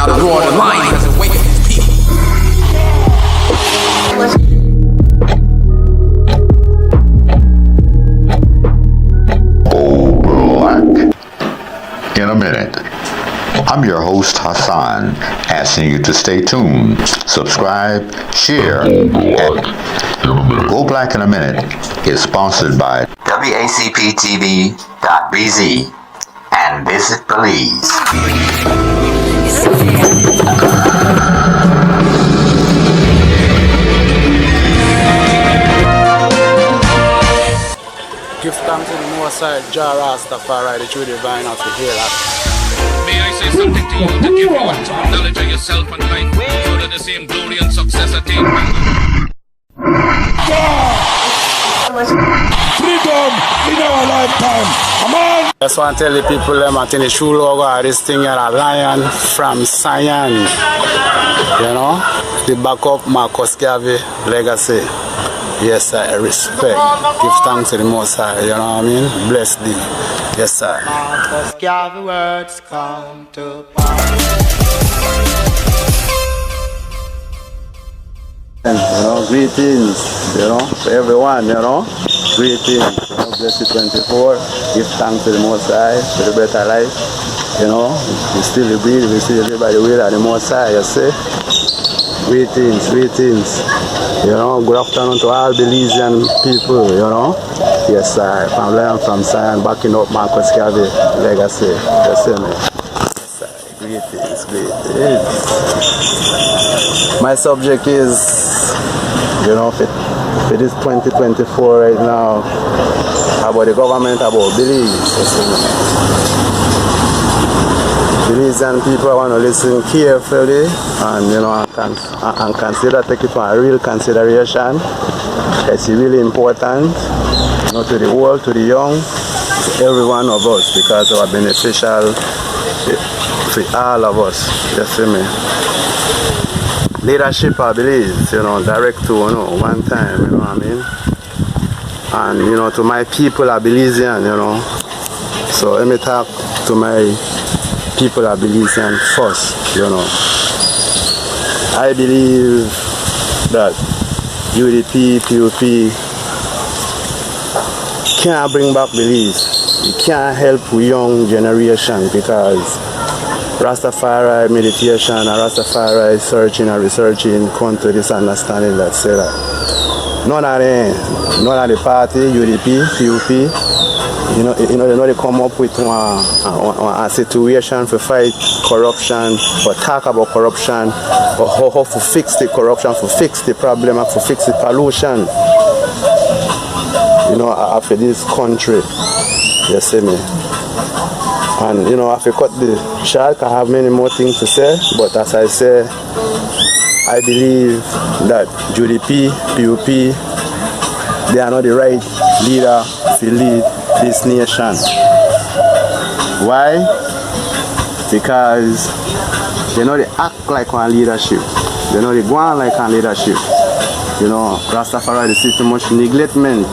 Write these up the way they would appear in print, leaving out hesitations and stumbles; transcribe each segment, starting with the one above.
Now the draw the line has awakened his people. Black. In a minute. I'm your host Hassan, asking you to stay tuned, subscribe, share, and Go Black in a Minute is sponsored by WACPtv.bz and Visit Belize. Give thanks to the Most High, Jah Rastafari, the true divine of the healer. May I say something to you to give you ultimate knowledge of yourself and life, so that the same glory and success attain. Freedom in our lifetime. Come on. Just want to tell the people them I think the true logo of this thing is a lion from Zion. You know? The backup Marcus Garvey legacy. Yes, sir. Respect. Give thanks to the Most High. You know what I mean? Bless thee. Yes, sir. Marcus Garvey words come to pass. You know, greetings, you know, for everyone, you know, greetings, you know, blessed 24, give thanks to the Most High, for the better life, you know, we still breathe, we still live by the will of the Most High, you see, greetings, you know, good afternoon to all Belizean people, you know, yes sir, from Zion, backing up Marcus Garvey legacy, you see me. Greetings. My subject is, you know, for this 2024 right now, about the government, about Belize. Belizean people want to listen carefully and, you know, and consider, take it for a real consideration. It's really important, you know, to the old, to the young, to every one of us, because they are beneficial for all of us, you see me. Leadership, I believe, you know, direct to, you know, one time, you know what I mean. And, you know, to my people, I Belizean, you know. So let me talk to my people, I Belizean first, you know. I believe that UDP, PUP can't bring back Belize. It can't help young generation, because Rastafari meditation and Rastafari searching and researching come to this understanding that say that none of the party, UDP, PUP, you know, they come up with a situation to fight corruption, or talk about corruption, or how to fix the corruption, to fix the problem, to fix the pollution, you know, after this country, you see me. And, you know, if you cut the short, I have many more things to say, but as I say, I believe that UDP, PUP, they are not the right leader to lead this nation. Why? Because they know they act like one leadership. They know they go on like one leadership. You know, Rastafari, they see too much neglectment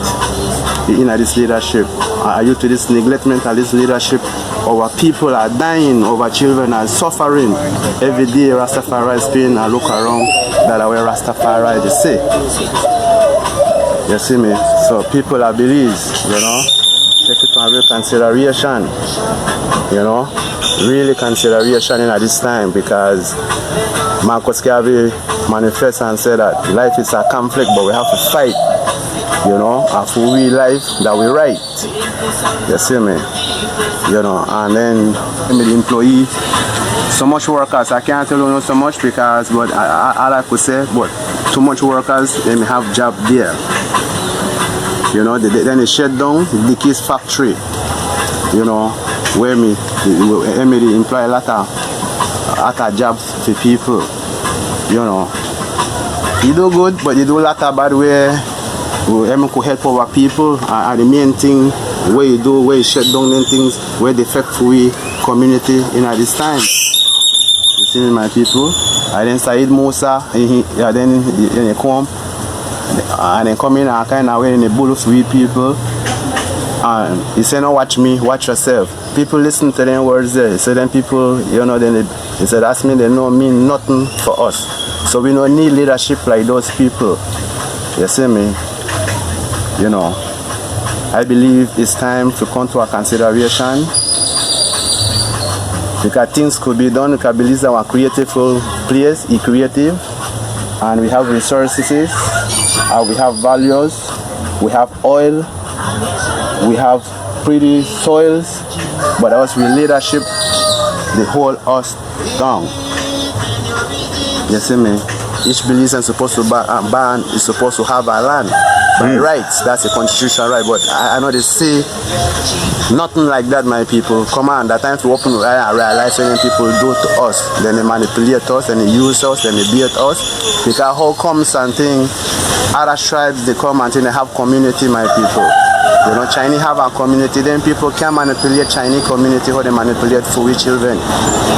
in this leadership. Are you to this neglectment of this leadership? Our people are dying, our children are suffering. Every day Rastafari is spin and look around that way Rastafari they say. You see me? So people are Belize, you know, take it on real consideration, you know, really consideration in at this time, because Marcus Garvey manifests and said that life is a conflict, but we have to fight, you know, and for we life that we right. You see me? You know, and then the employee, so much workers, I can't tell you so much because, but all I could say, but too much workers, they may have job there. You know, then they shut down the Dickies factory, you know, where me employ a lot of jobs for people, you know. You do good, but you do a lot of bad way. We could help our people, and the main thing where you do, where you shut down them things, where they affect we community in at this time. You see me, my people. And then Said Musa, then he come, and then come in and kind of way in the bull of we people. And he said, no, watch me, watch yourself. People listen to them words there. So then people, you know, then they He said, that's mean they don't mean nothing for us. So we don't need leadership like those people. You see me? You know, I believe it's time to come to a consideration because things could be done because Belize is our creative place, creative, and we have resources, we have values, we have oil, we have pretty soils, but us with leadership, they hold us down. You see me? Each Belizean is supposed to ban is supposed to have a land by rights. That's a constitutional right. But I know they say nothing like that, my people. Come on, that time to open and realize when people do to us, then they manipulate us, then they use us, then they beat us. Because how come something other tribes they come and they have community, my people. You know, Chinese have a community, then people can manipulate Chinese community how they manipulate Fui children.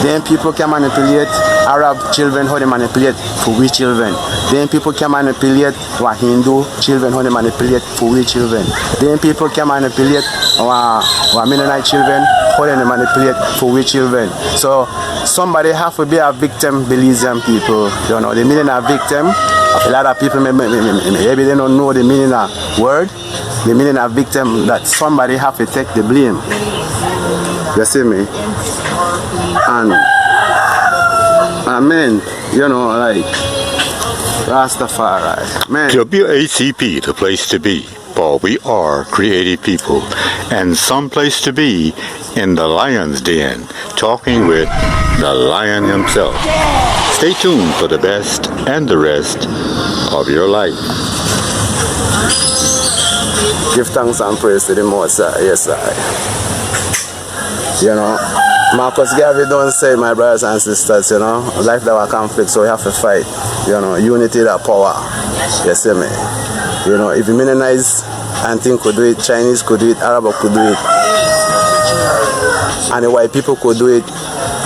Then people can manipulate Arab children how they manipulate Fui children. Then people can manipulate Hindu children how they manipulate Fui children. Then people can manipulate Mennonite children how they manipulate Fui children. So somebody have to be a victim, Belizean people. You know, the meaning of victim. A lot of people maybe they don't know the meaning of word. The meaning of victim, that somebody have to take the blame. You see me? And amen, you know, like Rastafari, man. WACP, the place to be, for we are creative people, and some place to be in the lion's den, talking with the lion himself. Stay tuned for the best and the rest of your life. Give thanks and praise to the Most High. Yes, I. You know, Marcus Garvey don't say, my brothers and sisters, you know, life that was conflict, so we have to fight. You know, unity that power. You see me? You know, if you Mennonites and think could do it, Chinese could do it, Arab could do it, and the white people could do it,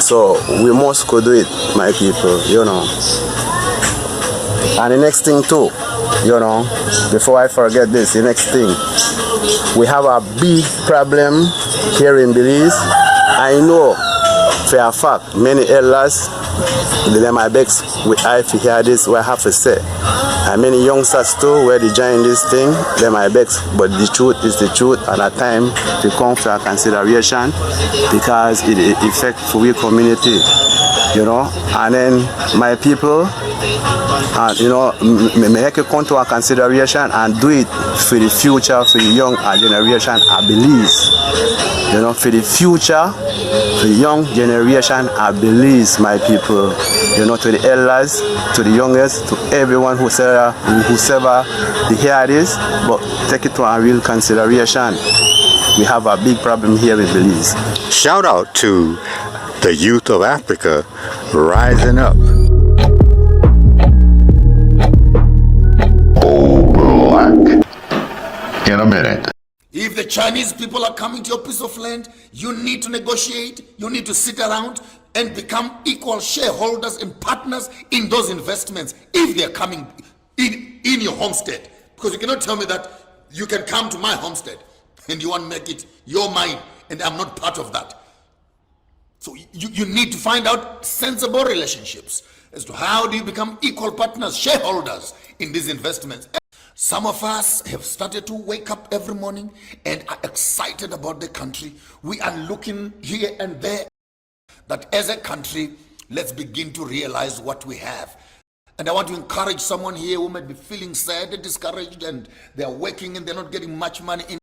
so we must could do it, my people, you know. And the next thing too, you know, before I forget this, the next thing, we have a big problem here in Belize. I know for a fact many elders, they might beg with I to hear this, what I have to say. And many youngsters too, where they join this thing, they might beg, but the truth is the truth, and at time to come to a consideration because it affects the community, you know. And then my people, and you know, make it come to a consideration and do it for the future, for the young generation of Belize. You know, for the future, for the young generation of Belize, my people. You know, to the elders, to the youngest, to everyone whosoever they hear this, but take it to a real consideration. We have a big problem here in Belize. Shout out to the youth of Africa rising up. Black in a minute. If the Chinese people are coming to your piece of land, you need to negotiate, you need to sit around and become equal shareholders and partners in those investments if they're coming in your homestead. Because you cannot tell me that you can come to my homestead and you want to make it your mine and I'm not part of that. So you need to find out sensible relationships as to how do you become equal partners, shareholders in these investments. Some of us have started to wake up every morning and are excited about the country. We are looking here and there that as a country, let's begin to realize what we have. And I want to encourage someone here who might be feeling sad and discouraged and they're working and they're not getting much money in.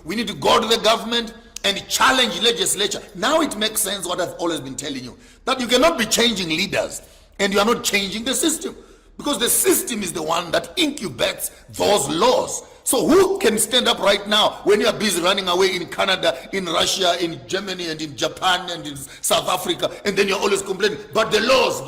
We need to go to the government and challenge legislature. Now it makes sense what I've always been telling you, that you cannot be changing leaders and you are not changing the system. Because the system is the one that incubates those laws. So who can stand up right now when you are busy running away in Canada, in Russia, in Germany, and in Japan, and in South Africa, and then you're always complaining, but the laws.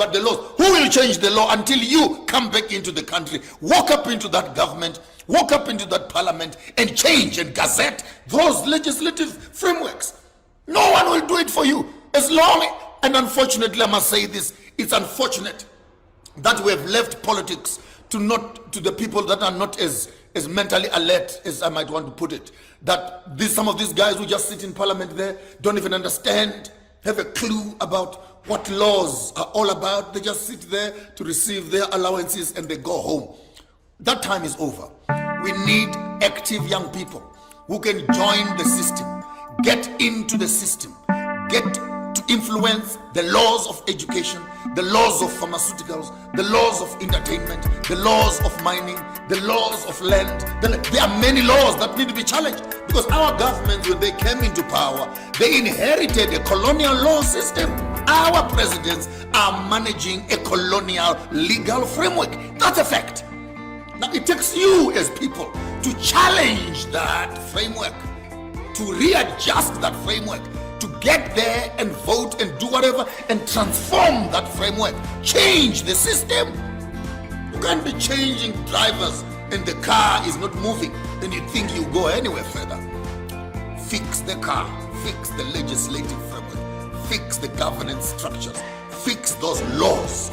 Who will change the law until you come back into the country, walk up into that government, walk up into that parliament, and change and gazette those legislative frameworks? No one will do it for you. As long, and unfortunately, I must say this, it's unfortunate that we have left politics to the people that are not as mentally alert as I might want to put it. That some of these guys who just sit in parliament there don't even understand, have a clue about what laws are all about. They just sit there to receive their allowances and they go home. That time is over. We need active young people who can join the system, get into the system, get to influence the laws of education, the laws of pharmaceuticals, the laws of entertainment, the laws of mining, the laws of land. There are many laws that need to be challenged because our governments, when they came into power, they inherited a colonial law system. Our presidents are managing a colonial legal framework. That's a fact. Now it takes you as people to challenge that framework, to readjust that framework, to get there and vote and do whatever and transform that framework, change the system. You can't be changing drivers and the car is not moving, then you think you go anywhere further. Fix the car, fix the legislative framework, fix the governance structures, fix those laws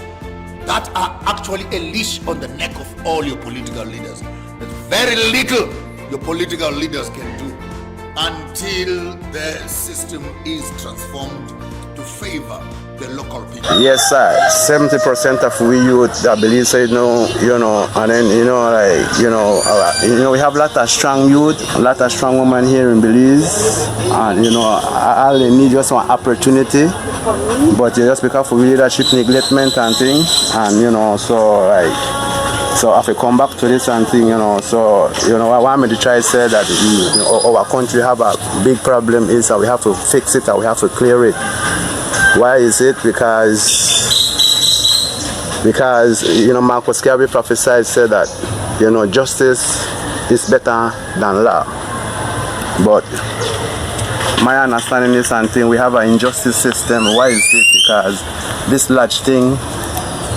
that are actually a leash on the neck of all your political leaders. There's very little your political leaders can do until the system is transformed to favor the local people. Yes, sir. 70% of we youth that believe say no, and then we have a lot of strong youth, a lot of strong women here in Belize, and all they need just one opportunity, but just because of leadership neglectment and things, and so if we come back to this and thing, I want me to try to say that our country have a big problem is that we have to fix it and we have to clear it. Why is it? Because Marcus Garvey prophesied, said that justice is better than law. But my understanding is something, we have an injustice system. Why is it? Because this large thing,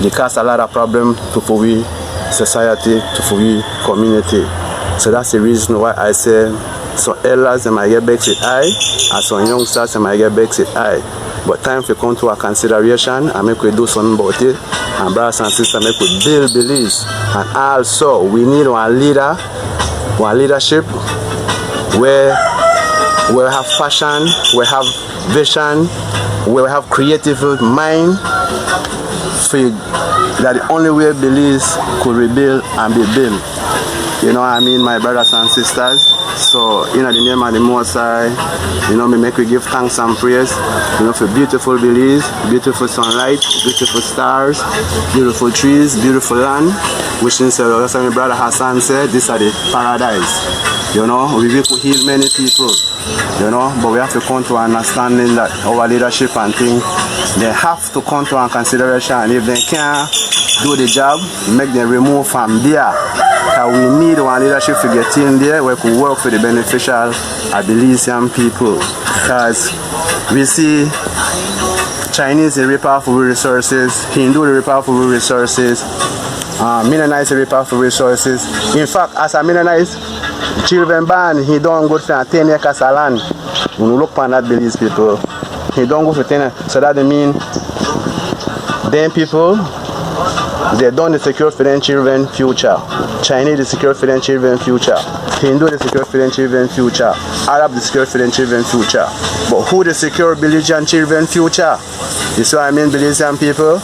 they cause a lot of problem to we society, to we community. So that's the reason why I say some elders they might get back to eye, and some youngsters they might get back to eye. But time to come to a consideration and make we do something about it. And brothers and sisters, make we build Belize. And also we need one leadership where we have passion, we have vision, we have creative mind. That the only way Belize could rebuild and be built. You know what I mean, my brothers and sisters? So, in the name of the Most High, me make we give thanks and praise, for beautiful Belize, beautiful sunlight, beautiful stars, beautiful trees, beautiful land. Which is, that's what my brother Hassan said, this are the paradise. We could heal many people, but we have to come to understanding that our leadership and things, they have to come to a consideration. If they can't do the job, make them remove from there. We need one leadership to get in there where we could work for the beneficial Belizean people. Because we see Chinese they rip off our resources, Hindu they rip off our resources, Mennonites they rip off our resources. In fact, as a Mennonite, children born, he don't go for 10 acres of land. When you look upon that Belize people, he don't go for 10 acres. So that mean them people, they don't secure for their children future. Chinese they secure for their children future. Hindu they secure for their children future. Arab they secure for their children future. But who they secure Belizean children future? You see what I mean, Belizean people?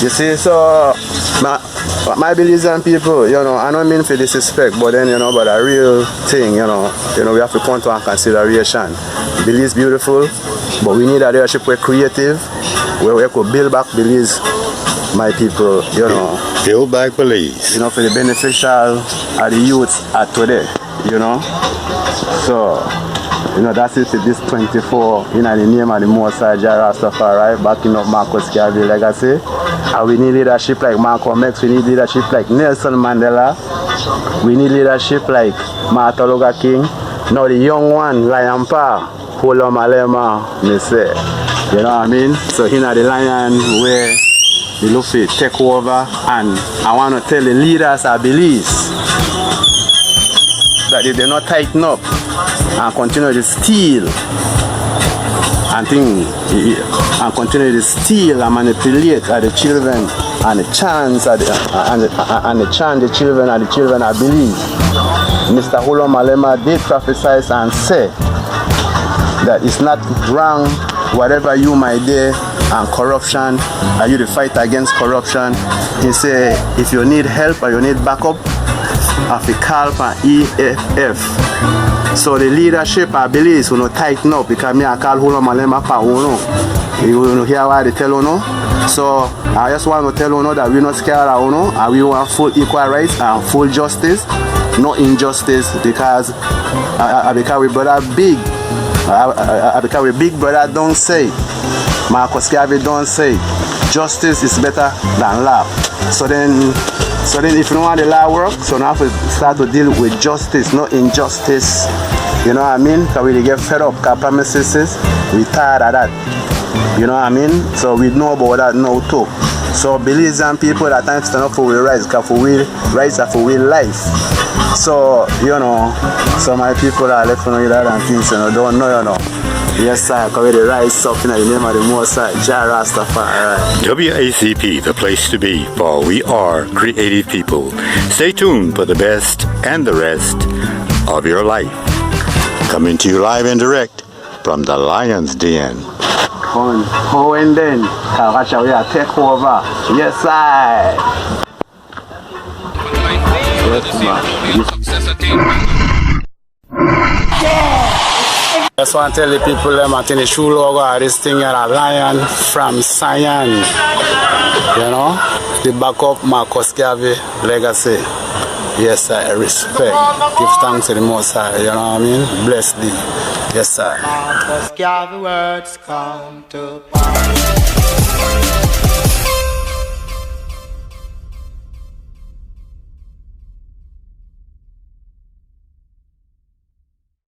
You see, so my Belizean people, I don't mean for disrespect, but then but a real thing, we have to come to a consideration. Belize beautiful, but we need a leadership where creative, where we could build back Belize. My people, Build back Belize. For the beneficial of the youth at today, So, that's it for this 24 in the name of the Most High Jah Rastafari, backing up Marcus Garvey legacy. And we need leadership like Malcolm X, we need leadership like Nelson Mandela, we need leadership like Martin Luther King. Now the young one, Lion Pa, Holo Malema, me say. You know what I mean? So here the lion where the Luffy take over, and I want to tell the leaders of Belize that if they not tighten up and continue to steal and continue to steal and manipulate the children and the chance the children of Belize, Mr. Holo Malema did prophesy and say that it's not wrong whatever you might do and corruption. And you the fight against corruption. He say if you need help or you need backup, have to call for EFF. So the leadership I believe will tighten up because me I call Hula Malema pa uno. You hear what they tell you. So I just want to tell you that we're not scared of uno and we want full equal rights and full justice, no injustice, because we brother big. Because we big brother don't say. Marcus Garvey don't say justice is better than law. So then if you don't want the law work, so now we start to deal with justice, not injustice. You know what I mean? Because we get fed up, because promises, we tired of that. You know what I mean? So we know about that now too. So Belizean people at times stand up for our rights, because for we rights are for we life. So, you know, so my people are left on that and things, you know, don't know, you know. Yes, sir, because the rights up in the name of the Most High, Jah Rastafari. WACP, the place to be, for we are creative people. Stay tuned for the best and the rest of your life. Coming to you live and direct from the Lion's Den. How and then, watch out, we are take over. Yes, sir. Just want to tell the people them I think the shoe logo of this thing is a lion from Zion. You know? The backup Marcus Garvey legacy. Yes, sir, respect. Give thanks to the Most High, you know what I mean? Bless thee. Yes, sir. Marcus Garvey words come to pass.